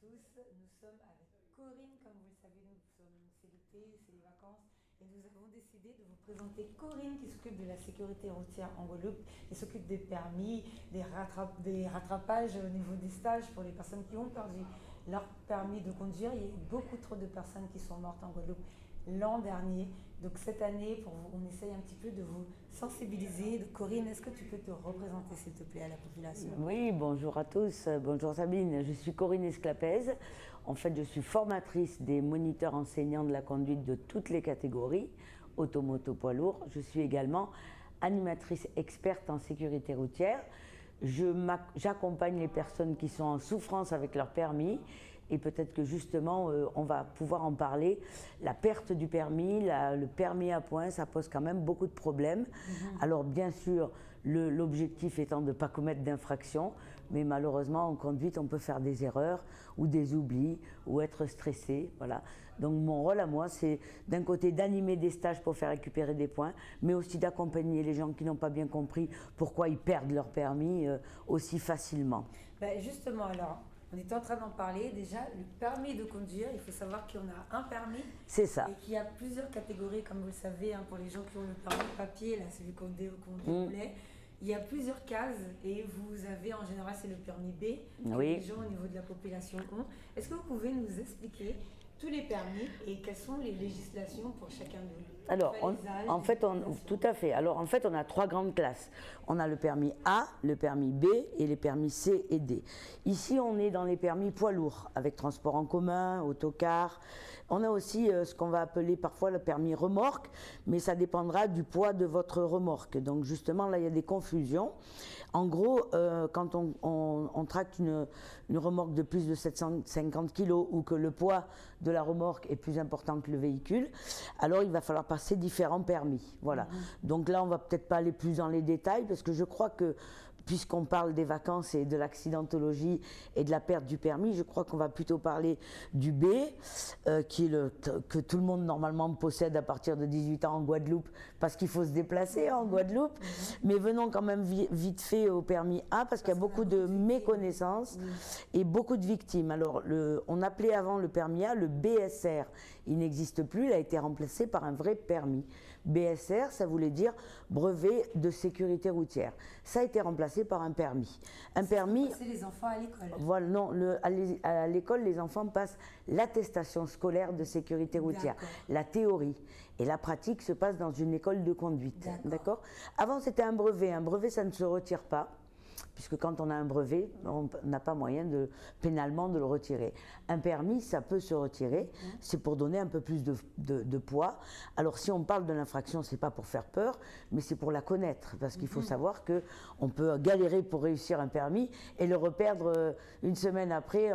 tous. Nous sommes avec Corinne, comme vous le savez, c'est l'été, c'est les vacances. Et nous avons décidé de vous présenter Corinne qui s'occupe de la sécurité routière en Guadeloupe et s'occupe des permis, des rattrapages au niveau des stages pour les personnes qui ont perdu leur permis de conduire. Il y a eu beaucoup trop de personnes qui sont mortes en Guadeloupe l'an dernier. Donc cette année, on essaye un petit peu de vous sensibiliser. Corinne, est-ce que tu peux te représenter s'il te plaît à la population? Oui, bonjour à tous. Bonjour Sabine, je suis Corinne Esclapez. En fait, je suis formatrice des moniteurs enseignants de la conduite de toutes les catégories, auto, moto, poids lourd. Je suis également animatrice experte en sécurité routière. J'accompagne les personnes qui sont en souffrance avec leur permis et peut-être que justement on va pouvoir en parler. La perte du permis, le permis à points, ça pose quand même beaucoup de problèmes. Alors bien sûr, l'objectif étant de ne pas commettre d'infraction, mais malheureusement en conduite on peut faire des erreurs ou des oublis ou être stressé. Voilà. Donc mon rôle à moi, c'est d'un côté d'animer des stages pour faire récupérer des points, mais aussi d'accompagner les gens qui n'ont pas bien compris pourquoi ils perdent leur permis aussi facilement. Ben justement alors, on était en train d'en parler. Déjà, le permis de conduire, il faut savoir qu'on a un permis. C'est ça. Et qu'il y a plusieurs catégories, comme vous le savez, pour les gens qui ont le permis papier, là, celui qu'on déroulait. Il y a plusieurs cases et vous avez, en général, c'est le permis B, que les gens au niveau de la population ont. Est-ce que vous pouvez nous expliquer tous les permis et quelles sont les législations pour chacun d'eux? Alors, tout à fait. Alors, en fait, on a trois grandes classes. On a le permis A, le permis B et les permis C et D. Ici, on est dans les permis poids lourds, avec transport en commun, autocar. On a aussi ce qu'on va appeler parfois le permis remorque, mais ça dépendra du poids de votre remorque. Donc, justement, là, il y a des confusions. En gros, quand on tracte une remorque de plus de 750 kg ou que le poids de la remorque est plus important que le véhicule, alors il va falloir passer différents permis. Voilà. Donc là, on va peut-être pas aller plus dans les détails parce que je crois que puisqu'on parle des vacances et de l'accidentologie et de la perte du permis, je crois qu'on va plutôt parler du B, qui est que tout le monde normalement possède à partir de 18 ans en Guadeloupe, parce qu'il faut se déplacer en Guadeloupe. Mais venons quand même vite fait au permis A, parce qu'il y a beaucoup de méconnaissances et beaucoup de victimes. Alors, on appelait avant le permis A le BSR. Il n'existe plus, il a été remplacé par un vrai permis. BSR, ça voulait dire brevet de sécurité routière. Ça a été remplacé par un permis. Un permis. C'est les enfants à l'école. Voilà, non, à l'école, les enfants passent l'attestation scolaire de sécurité routière, la théorie. Et la pratique se passe dans une école de conduite. D'accord. Avant, c'était un brevet. Un brevet, ça ne se retire pas, puisque quand on a un brevet, on n'a pas moyen pénalement de le retirer. Un permis, ça peut se retirer, c'est pour donner un peu plus de poids. Alors si on parle de l'infraction, c'est pas pour faire peur, mais c'est pour la connaître, parce qu'il faut savoir qu'on peut galérer pour réussir un permis et le reperdre une semaine après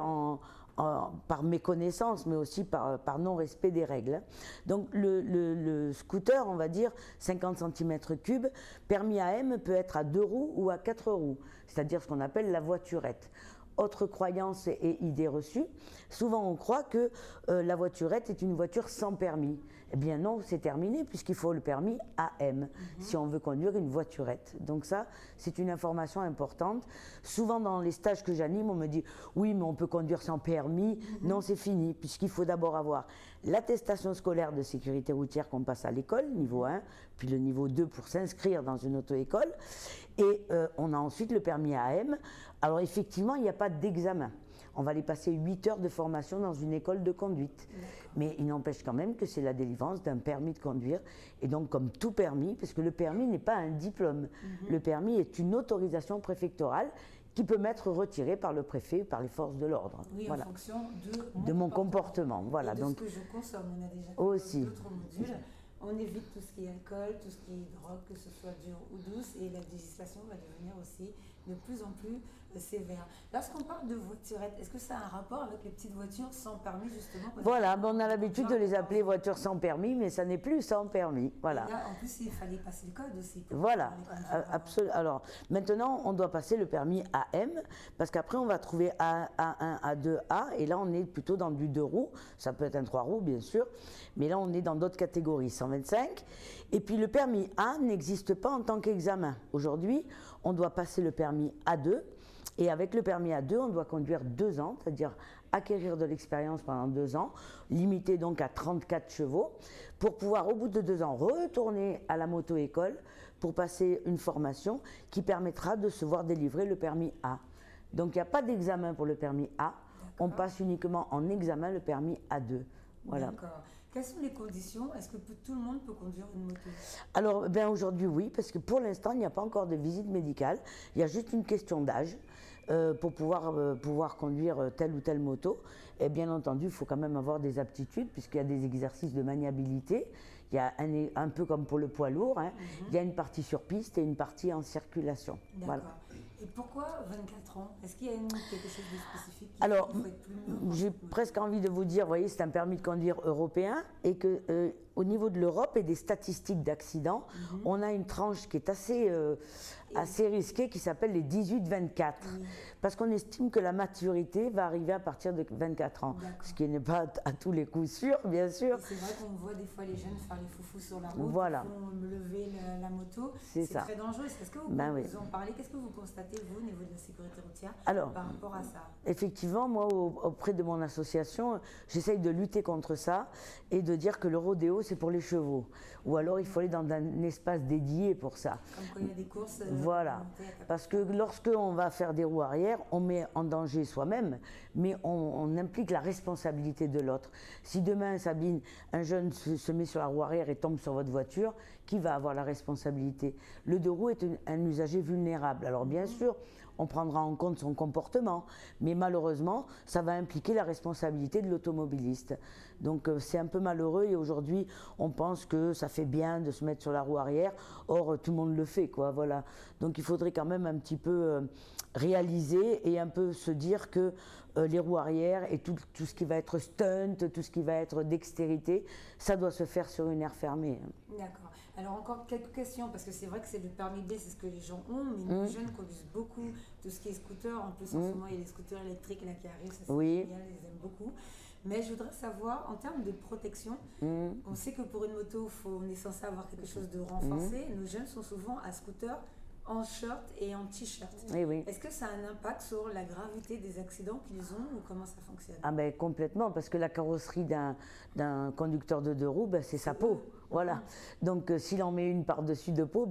par méconnaissance, mais aussi par non-respect des règles. Donc le scooter, on va dire 50 cm3, permis AM peut être à 2 roues ou à 4 roues, c'est-à-dire ce qu'on appelle la voiturette. Autre croyance et idée reçue, souvent on croit que la voiturette est une voiture sans permis. Eh bien non, c'est terminé puisqu'il faut le permis AM si on veut conduire une voiturette. Donc ça, c'est une information importante. Souvent dans les stages que j'anime, on me dit oui, mais on peut conduire sans permis. Non, c'est fini puisqu'il faut d'abord avoir l'attestation scolaire de sécurité routière qu'on passe à l'école, niveau 1, puis le niveau 2 pour s'inscrire dans une auto-école. Et on a ensuite le permis AM. Alors effectivement, il n'y a pas d'examen. On va aller passer 8 heures de formation dans une école de conduite. Mais il n'empêche quand même que c'est la délivrance d'un permis de conduire. Et donc comme tout permis, parce que le permis n'est pas un diplôme. Le permis est une autorisation préfectorale qui peut m'être retirée par le préfet, par les forces de l'ordre. Oui, voilà. En fonction de mon comportement. Voilà. Et de donc, ce que je consomme. On a déjà aussi d'autres modules. On évite tout ce qui est alcool, tout ce qui est drogue, que ce soit dure ou douce, et la législation va devenir aussi de plus en plus sévère. Lorsqu'on parle de voiturettes, est-ce que ça a un rapport avec les petites voitures sans permis, justement? Voilà, on a l'habitude de les appeler voitures sans permis, mais ça n'est plus sans permis. Voilà. Et là, en plus, il fallait passer le code aussi. Voilà, absolument. Alors, maintenant, on doit passer le permis AM, parce qu'après, on va trouver A1, A2, A, et là, on est plutôt dans du 2 roues. Ça peut être un 3 roues, bien sûr, mais là, on est dans d'autres catégories, 125. Et puis, le permis A n'existe pas en tant qu'examen. Aujourd'hui, on doit passer le permis A2, Et avec le permis A2, on doit conduire 2 ans, c'est-à-dire acquérir de l'expérience pendant 2 ans, limité donc à 34 chevaux, pour pouvoir au bout de 2 ans retourner à la moto-école pour passer une formation qui permettra de se voir délivrer le permis A. Donc il n'y a pas d'examen pour le permis A, on passe uniquement en examen le permis A2. Voilà. D'accord. Quelles sont les conditions? Est-ce que tout le monde peut conduire une moto? Alors aujourd'hui oui, parce que pour l'instant il n'y a pas encore de visite médicale, il y a juste une question d'âge. Pour pouvoir conduire telle ou telle moto. Et bien entendu, il faut quand même avoir des aptitudes, puisqu'il y a des exercices de maniabilité. Il y a un peu comme pour le poids lourd, hein. Il y a une partie sur piste et une partie en circulation. D'accord. Voilà. Et pourquoi 24 ans? Est-ce qu'il y a quelque chose de spécifique? Alors, j'ai presque envie de vous dire, vous voyez, c'est un permis de conduire européen et que au niveau de l'Europe et des statistiques d'accidents, on a une tranche qui est assez risquée qui s'appelle les 18-24. Parce qu'on estime que la maturité va arriver à partir de 24 ans. Ce qui n'est pas à tous les coups sûr, bien sûr. C'est vrai qu'on voit des fois les jeunes faire les foufous sur la route, voilà. Lever la moto. C'est très dangereux. Est-ce que vous vous en parlez? Qu'est-ce que vous constatez, vous, au niveau de la sécurité routière par rapport à ça? Effectivement, moi, auprès de mon association, j'essaye de lutter contre ça et de dire que le rodéo, c'est pour les chevaux. Ou alors, il faut aller dans un espace dédié pour ça. Comme quand il y a des courses. Voilà. Parce que lorsqu'on va faire des roues arrière, on met en danger soi-même, mais on implique la responsabilité de l'autre. Si demain, Sabine, un jeune se met sur la roue arrière et tombe sur votre voiture, qui va avoir la responsabilité? Le deux roues est un usager vulnérable. Alors bien sûr, on prendra en compte son comportement, mais malheureusement, ça va impliquer la responsabilité de l'automobiliste. Donc c'est un peu malheureux et aujourd'hui, on pense que ça fait bien de se mettre sur la roue arrière, or tout le monde le fait, quoi, voilà. Donc il faudrait quand même un petit peu réaliser et un peu se dire que les roues arrière et tout ce qui va être stunt, tout ce qui va être dextérité, ça doit se faire sur une aire fermée. D'accord. Alors encore quelques questions, parce que c'est vrai que c'est le permis B, c'est ce que les gens ont, mais nos jeunes conduisent beaucoup tout ce qui est scooter. En plus, en ce moment, il y a les scooters électriques là, qui arrivent, ça c'est génial, je les aime beaucoup. Mais je voudrais savoir, en termes de protection, on sait que pour une moto, on est censé avoir quelque chose de renforcé. Nos jeunes sont souvent à scooter en short et en t-shirt. Oui. Est-ce que ça a un impact sur la gravité des accidents qu'ils ont ou comment ça fonctionne? Ah ben complètement, parce que la carrosserie d'un conducteur de deux roues, c'est sa peau. Voilà. Donc s'il en met une par-dessus de peau,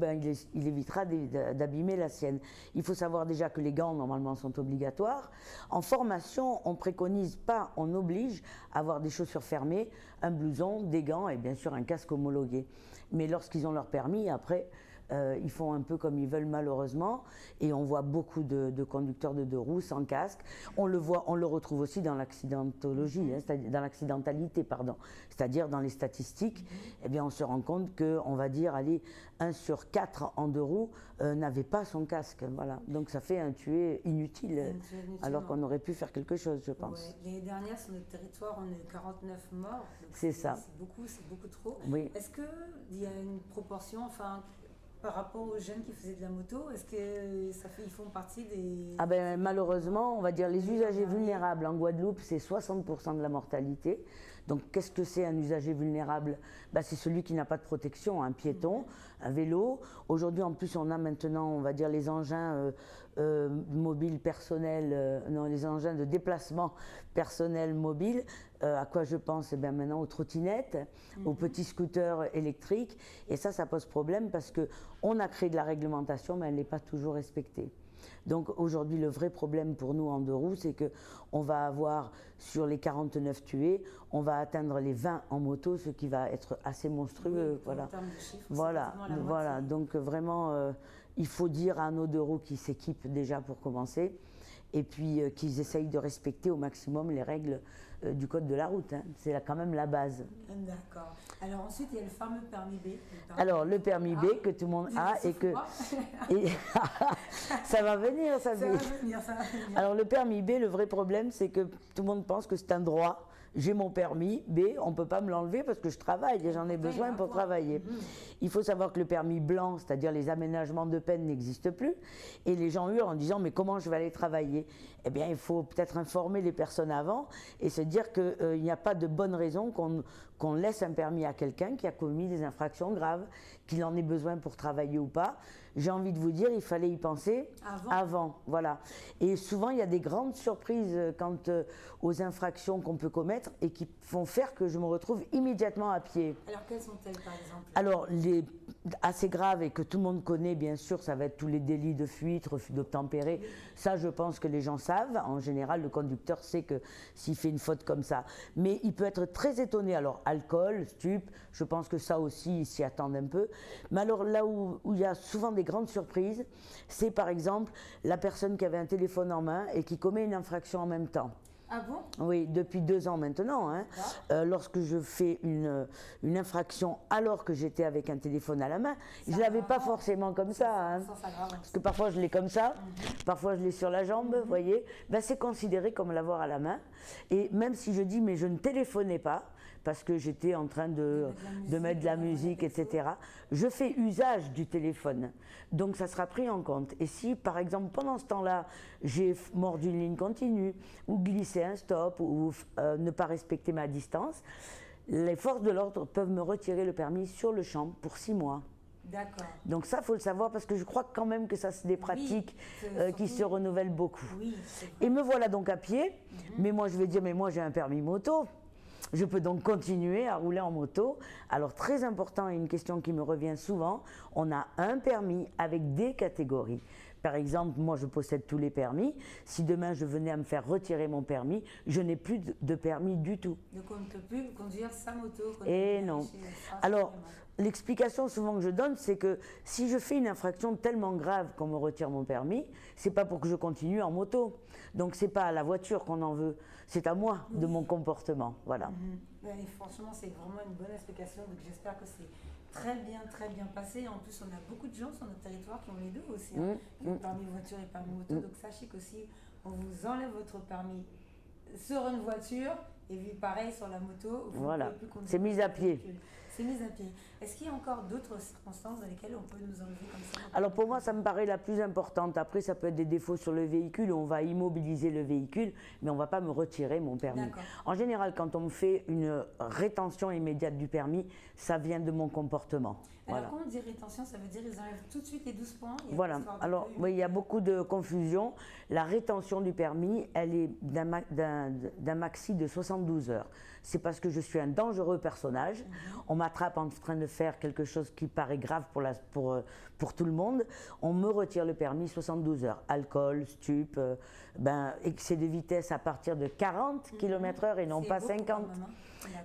il évitera d'abîmer la sienne. Il faut savoir déjà que les gants, normalement, sont obligatoires. En formation, on préconise pas, on oblige à avoir des chaussures fermées, un blouson, des gants et bien sûr un casque homologué. Mais lorsqu'ils ont leur permis, après, ils font un peu comme ils veulent malheureusement et on voit beaucoup de conducteurs de deux roues sans casque. On le retrouve aussi dans l'accidentologie, dans l'accidentalité, pardon. C'est-à-dire dans les statistiques, eh bien on se rend compte que, on va dire, allez, 1 sur 4 en deux roues n'avait pas son casque. Voilà. Donc ça fait un tué inutile, alors qu'on aurait pu faire quelque chose, je pense. Ouais. L'année dernière, sur notre territoire, on a eu 49 morts. C'est ça. C'est beaucoup trop. Oui. Est-ce qu'il y a une proportion, par rapport aux jeunes qui faisaient de la moto, est-ce qu'ils font partie des... Malheureusement, on va dire les usagers vulnérables en Guadeloupe, c'est 60% de la mortalité. Donc qu'est-ce que c'est un usager vulnérable? C'est celui qui n'a pas de protection, un piéton, un vélo. Aujourd'hui, en plus, on a maintenant, on va dire, les engins mobiles personnels, les engins de déplacement personnel mobile. À quoi je pense? Maintenant aux trottinettes, aux petits scooters électriques. Et ça pose problème parce qu'on a créé de la réglementation, mais elle n'est pas toujours respectée. Donc aujourd'hui, le vrai problème pour nous en deux roues, c'est qu'on va avoir, sur les 49 tués, on va atteindre les 20 en moto, ce qui va être assez monstrueux. Voilà. En termes de chiffres, voilà. Donc vraiment, il faut dire à nos deux roues qui s'équipent déjà pour commencer, et puis qu'ils essayent de respecter au maximum les règles du code de la route. C'est quand même la base. D'accord. Alors ensuite, il y a le fameux permis B. Le permis B que tout le monde a et que... ça va venir, ça va venir. Alors le permis B, le vrai problème, c'est que tout le monde pense que c'est un droit. J'ai mon permis B, on ne peut pas me l'enlever parce que je travaille et j'en ai besoin pour travailler. Il faut savoir que le permis blanc, c'est-à-dire les aménagements de peine, n'existe plus. Et les gens hurlent en disant « mais comment je vais aller travailler ?» Eh bien, il faut peut-être informer les personnes avant et se dire qu'il n'y a pas de bonne raison qu'on laisse un permis à quelqu'un qui a commis des infractions graves, qu'il en ait besoin pour travailler ou pas. J'ai envie de vous dire, il fallait y penser avant. Voilà. Et souvent, il y a des grandes surprises quant aux infractions qu'on peut commettre et qui font faire que je me retrouve immédiatement à pied. Alors, quelles sont-elles, par exemple? Alors, les assez graves et que tout le monde connaît, bien sûr, ça va être tous les délits de fuite, refus d'obtempérer. Ça, je pense que les gens savent. En général, le conducteur sait que s'il fait une faute comme ça. Mais il peut être très étonné. Alors, alcool, stup, je pense que ça aussi, ils s'y attendent un peu. Mais alors, là où il y a souvent des grandes surprises, c'est par exemple la personne qui avait un téléphone en main et qui commet une infraction en même temps. Ah bon? Oui, depuis 2 ans maintenant. Hein. Lorsque je fais une infraction alors que j'étais avec un téléphone à la main, je ne l'avais pas forcément comme ça. Hein. Parce que parfois je l'ai comme ça, parfois je l'ai sur la jambe, vous voyez. Ben, c'est considéré comme l'avoir à la main. Et même si je dis, mais je ne téléphonais pas, parce que j'étais en train de mettre de la musique, etc. Je fais usage du téléphone. Donc ça sera pris en compte. Et si, par exemple, pendant ce temps-là, j'ai mordu une ligne continue, ou glissé un stop, ou ne pas respecter ma distance, les forces de l'ordre peuvent me retirer le permis sur le champ pour 6 mois. D'accord. Donc ça, il faut le savoir, parce que je crois quand même que ça, c'est des pratiques qui se renouvellent beaucoup. Oui, et me voilà donc à pied, mais moi je vais dire, mais moi j'ai un permis moto. Je peux donc continuer à rouler en moto. Alors très important, et une question qui me revient souvent, on a un permis avec des catégories. Par exemple, moi je possède tous les permis. Si demain je venais à me faire retirer mon permis, je n'ai plus de permis du tout. Donc on ne peut plus conduire sa moto. Et non. Alors, l'explication souvent que je donne, c'est que si je fais une infraction tellement grave qu'on me retire mon permis, c'est pas pour que je continue en moto. Donc c'est pas à la voiture qu'on en veut, c'est à moi de mon comportement. Voilà. Et franchement, c'est vraiment une bonne explication. Donc j'espère que c'est très bien passé. En plus, on a beaucoup de gens sur notre territoire qui ont les deux aussi, hein, qui ont permis voiture et permis moto. Donc sachez qu'aussi, on vous enlève votre permis sur une voiture et puis pareil sur la moto. Vous voilà, pouvez plus conduire. C'est mis à pied. C'est mis à pied. Est-ce qu'il y a encore d'autres circonstances dans lesquelles on peut nous enlever comme ça? Alors pour moi, ça me paraît la plus importante. Après, ça peut être des défauts sur le véhicule, on va immobiliser le véhicule, mais on ne va pas me retirer mon permis. En général, quand on me fait une rétention immédiate du permis, ça vient de mon comportement. Alors quand on dit rétention, ça veut dire qu'ils enlèvent tout de suite les 12 points? Voilà. Alors oui, il y a beaucoup de confusion. La rétention du permis, elle est d'un maxi de 72 heures. C'est parce que je suis un dangereux personnage. On m'attrape en train de faire quelque chose qui paraît grave pour tout le monde. On me retire le permis 72 heures. Alcool, stup, excès de vitesse à partir de 40 km/h et non pas 50.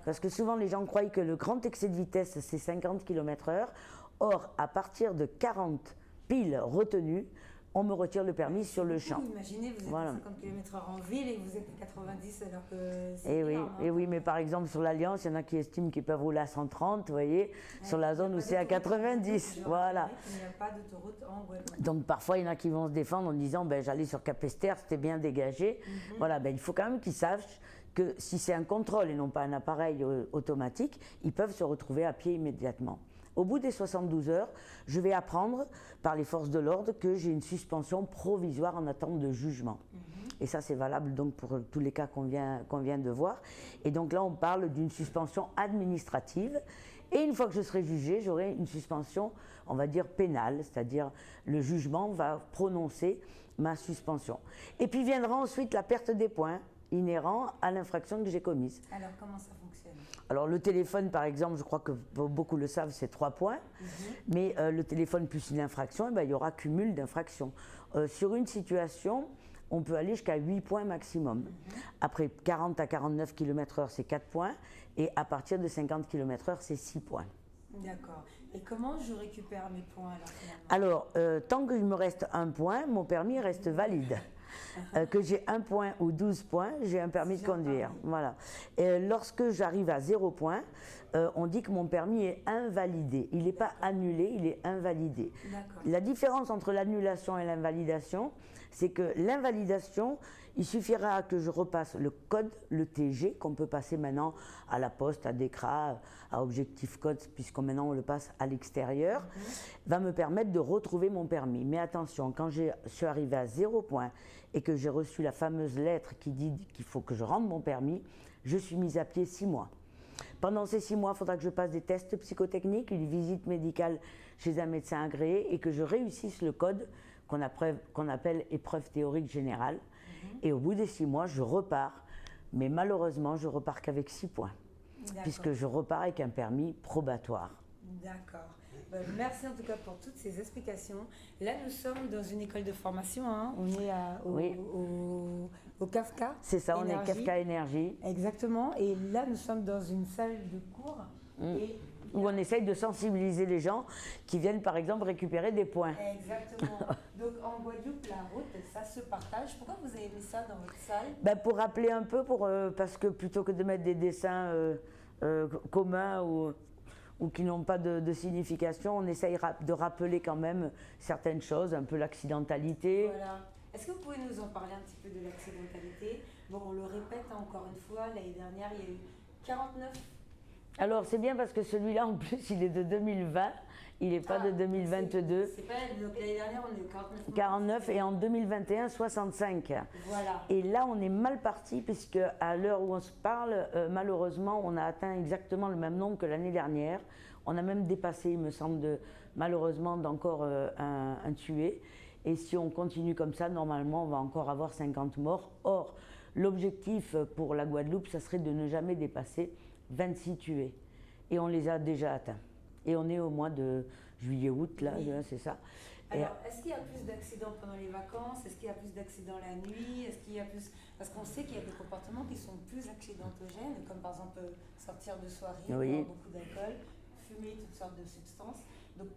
Parce que souvent les gens croient que le grand excès de vitesse c'est 50 km/h. Or, à partir de 40 piles retenues, on me retire le permis sur le champ. Imaginez, vous êtes à 50 km/h en ville et vous êtes à 90 alors que c'est énorme. Et oui, mais par exemple sur l'Alliance, il y en a qui estiment qu'ils peuvent rouler à 130, vous voyez, sur la zone où c'est à 90. Voilà. Il n'y a pas d'autoroute en Guadeloupe. Donc parfois, il y en a qui vont se défendre en disant j'allais sur Capesterre, c'était bien dégagé. Voilà, il faut quand même qu'ils sachent que si c'est un contrôle et non pas un appareil automatique, ils peuvent se retrouver à pied immédiatement. Au bout des 72 heures, je vais apprendre par les forces de l'ordre que j'ai une suspension provisoire en attente de jugement. Et ça, c'est valable donc pour tous les cas qu'on vient de voir. Et donc là, on parle d'une suspension administrative. Et une fois que je serai jugé, j'aurai une suspension, on va dire, pénale, c'est-à-dire le jugement va prononcer ma suspension. Et puis viendra ensuite la perte des points inhérents à l'infraction que j'ai commise. Alors, comment ça fonctionne? Alors, le téléphone, par exemple, je crois que beaucoup le savent, c'est 3 points. Mais le téléphone plus une infraction, il y aura cumul d'infractions. Sur une situation, on peut aller jusqu'à 8 points maximum. Après 40 à 49 km/h, c'est 4 points. Et à partir de 50 km/h, c'est 6 points. D'accord. Et comment je récupère mes points alors, tant qu'il me reste 1 point, mon permis reste valide. Que j'ai 1 point ou 12 points, j'ai un permis de conduire. Voilà. Et lorsque j'arrive à 0 point, on dit que mon permis est invalidé. Il n'est pas annulé, il est invalidé. La différence entre l'annulation et l'invalidation, c'est que l'invalidation, il suffira que je repasse le code, le TG, qu'on peut passer maintenant à la poste, à DECRA, à Objectif Code, puisque maintenant on le passe à l'extérieur, va me permettre de retrouver mon permis. Mais attention, quand je suis arrivé à 0 point et que j'ai reçu la fameuse lettre qui dit qu'il faut que je rende mon permis, je suis mise à pied 6 mois. Pendant ces 6 mois, il faudra que je passe des tests psychotechniques, une visite médicale chez un médecin agréé et que je réussisse le code qu'on appelle épreuve théorique générale. Et au bout des 6 mois, je repars. Mais malheureusement, je repars qu'avec 6 points, puisque je repars avec un permis probatoire. D'accord. Merci en tout cas pour toutes ces explications. Là, nous sommes dans une école de formation. Hein. On est au Kafka. C'est ça, Énergie. On est Kafka Énergie. Exactement. Et là, nous sommes dans une salle de cours. Où on essaye de sensibiliser les gens qui viennent par exemple récupérer des points. Exactement. Donc en Guadeloupe, la route, ça se partage. Pourquoi vous avez mis ça dans votre salle? Pour rappeler un peu, parce que plutôt que de mettre des dessins communs ou qui n'ont pas de signification, on essaye de rappeler quand même certaines choses, un peu l'accidentalité. Voilà. Est-ce que vous pouvez nous en parler un petit peu de l'accidentalité? Bon, on le répète encore une fois, l'année dernière, il y a eu 49. Alors c'est bien parce que celui-là en plus il est de 2020, il n'est pas de 2022. C'est pas, donc l'année dernière on est au 49. 49 et en 2021 65. Voilà. Et là on est mal parti puisque à l'heure où on se parle, malheureusement on a atteint exactement le même nombre que l'année dernière. On a même dépassé, il me semble, malheureusement d'encore un tué. Et si on continue comme ça, normalement on va encore avoir 50 morts. Or, l'objectif pour la Guadeloupe, ça serait de ne jamais dépasser 26 tués. Et on les a déjà atteints. Et on est au mois de juillet-août, là, oui. C'est ça. Alors, est-ce qu'il y a plus d'accidents pendant les vacances? Est-ce qu'il y a plus d'accidents la nuit? Est-ce qu'il y a plus... Parce qu'on sait qu'il y a des comportements qui sont plus accidentogènes, comme par exemple sortir de soirée, boire beaucoup d'alcool, fumer toutes sortes de substances. Donc,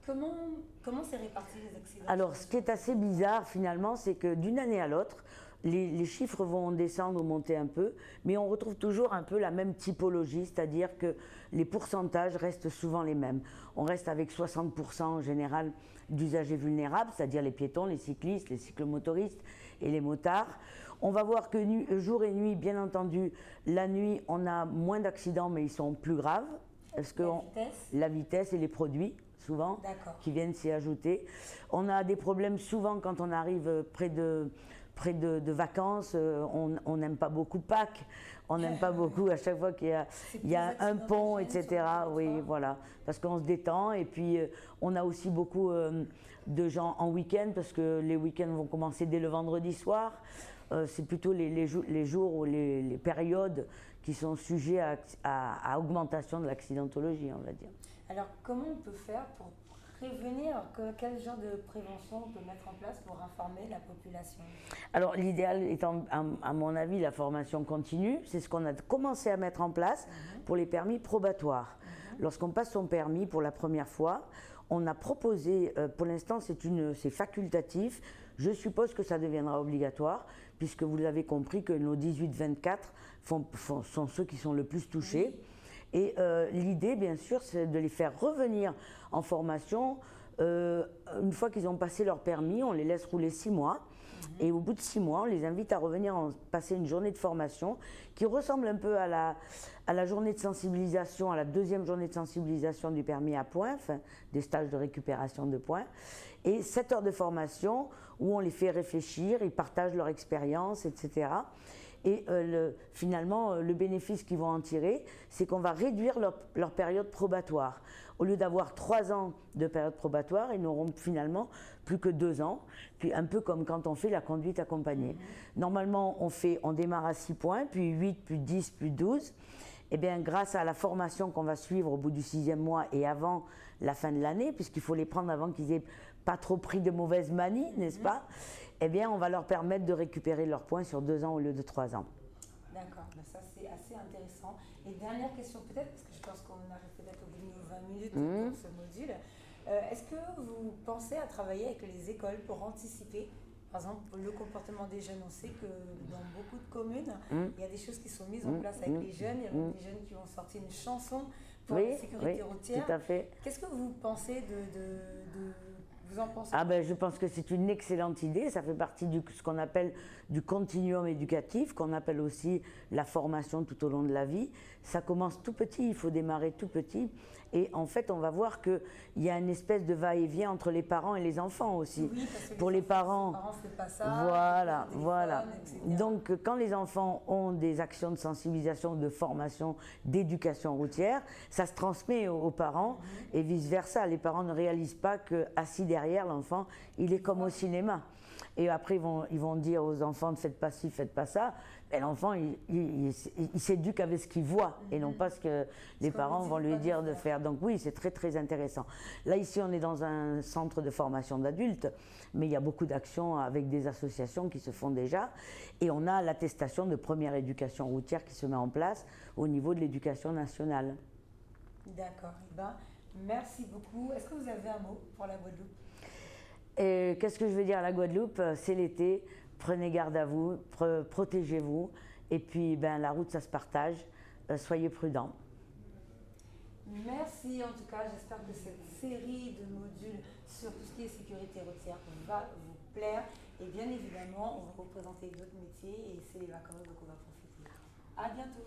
comment c'est réparti les accidents? Alors, ce qui est assez bizarre, finalement, c'est que d'une année à l'autre, les chiffres vont descendre ou monter un peu, mais on retrouve toujours un peu la même typologie, c'est-à-dire que les pourcentages restent souvent les mêmes. On reste avec 60% en général d'usagers vulnérables, c'est-à-dire les piétons, les cyclistes, les cyclomotoristes et les motards. On va voir que jour et nuit, bien entendu, la nuit, on a moins d'accidents, mais ils sont plus graves. Parce que la vitesse et les produits, souvent, qui viennent s'y ajouter. On a des problèmes souvent quand on arrive près de vacances, on n'aime pas beaucoup Pâques, on n'aime pas beaucoup à chaque fois qu'il y a un pont, etc. Oui, voilà, parce qu'on se détend et puis on a aussi beaucoup de gens en week-end parce que les week-ends vont commencer dès le vendredi soir. C'est plutôt les jours ou les périodes qui sont sujets à augmentation de l'accidentologie, on va dire. Alors, comment on peut faire pour prévenir? Quel genre de prévention on peut mettre en place pour informer la population? Alors, l'idéal étant, à mon avis, la formation continue. C'est ce qu'on a commencé à mettre en place pour les permis probatoires. Lorsqu'on passe son permis pour la première fois, on a proposé, pour l'instant c'est facultatif, je suppose que ça deviendra obligatoire, puisque vous avez compris que nos 18-24 sont ceux qui sont le plus touchés. Et l'idée, bien sûr, c'est de les faire revenir en formation. Une fois qu'ils ont passé leur permis, on les laisse rouler 6 mois. Et au bout de 6 mois, on les invite à revenir passer une journée de formation qui ressemble un peu à la journée de sensibilisation, à la deuxième journée de sensibilisation du permis à points, enfin, des stages de récupération de points. Et 7 heures de formation où on les fait réfléchir, ils partagent leur expérience, etc. Et finalement, le bénéfice qu'ils vont en tirer, c'est qu'on va réduire leur période probatoire. Au lieu d'avoir 3 ans de période probatoire, ils n'auront finalement plus que 2 ans, puis un peu comme quand on fait la conduite accompagnée. Normalement, on démarre à 6 points, puis 8, puis 10, puis 12. Eh bien, grâce à la formation qu'on va suivre au bout du 6e mois et avant la fin de l'année, puisqu'il faut les prendre avant qu'ils aient pas trop pris de mauvaises manies, n'est-ce pas? Eh bien, on va leur permettre de récupérer leurs points sur 2 ans au lieu de 3 ans. D'accord, ça c'est assez intéressant. Et dernière question peut-être, parce que je pense qu'on arrive peut-être au bout de nos 20 minutes pour ce module. Est-ce que vous pensez à travailler avec les écoles pour anticiper, par exemple, le comportement des jeunes? On sait que dans beaucoup de communes, il y a des choses qui sont mises en place avec les jeunes. Il y a même des jeunes qui ont sorti une chanson pour la sécurité routière. Tout à fait. Qu'est-ce que vous pensez Vous en pensez? Ah ben, je pense que c'est une excellente idée. Ça fait partie de ce qu'on appelle du continuum éducatif, qu'on appelle aussi la formation tout au long de la vie. Ça commence tout petit, il faut démarrer tout petit. Et en fait, on va voir qu'il y a une espèce de va-et-vient entre les parents et les enfants aussi. Oui, parce que pour les parents, c'est pas ça, voilà, le téléphone, voilà. etc. Donc, quand les enfants ont des actions de sensibilisation, de formation, d'éducation routière, ça se transmet aux parents et vice-versa. Les parents ne réalisent pas que assis derrière l'enfant, il est comme au cinéma. Et après, ils vont dire aux enfants, ne faites pas ci, faites pas ça. Et l'enfant, il s'éduque avec ce qu'il voit et non pas ce que les parents vont lui dire de faire. Donc oui, c'est très très intéressant. Là, ici, on est dans un centre de formation d'adultes, mais il y a beaucoup d'actions avec des associations qui se font déjà. Et on a l'attestation de première éducation routière qui se met en place au niveau de l'éducation nationale. D'accord. Eh ben, merci beaucoup. Est-ce que vous avez un mot pour la Guadeloupe? Et qu'est-ce que je veux dire à la Guadeloupe? C'est l'été, prenez garde à vous, protégez-vous, et puis ben, la route ça se partage, soyez prudents. Merci en tout cas, j'espère que cette série de modules sur tout ce qui est sécurité routière va vous plaire, et bien évidemment on va représenter d'autres métiers et c'est les vacances donc on va profiter. À bientôt.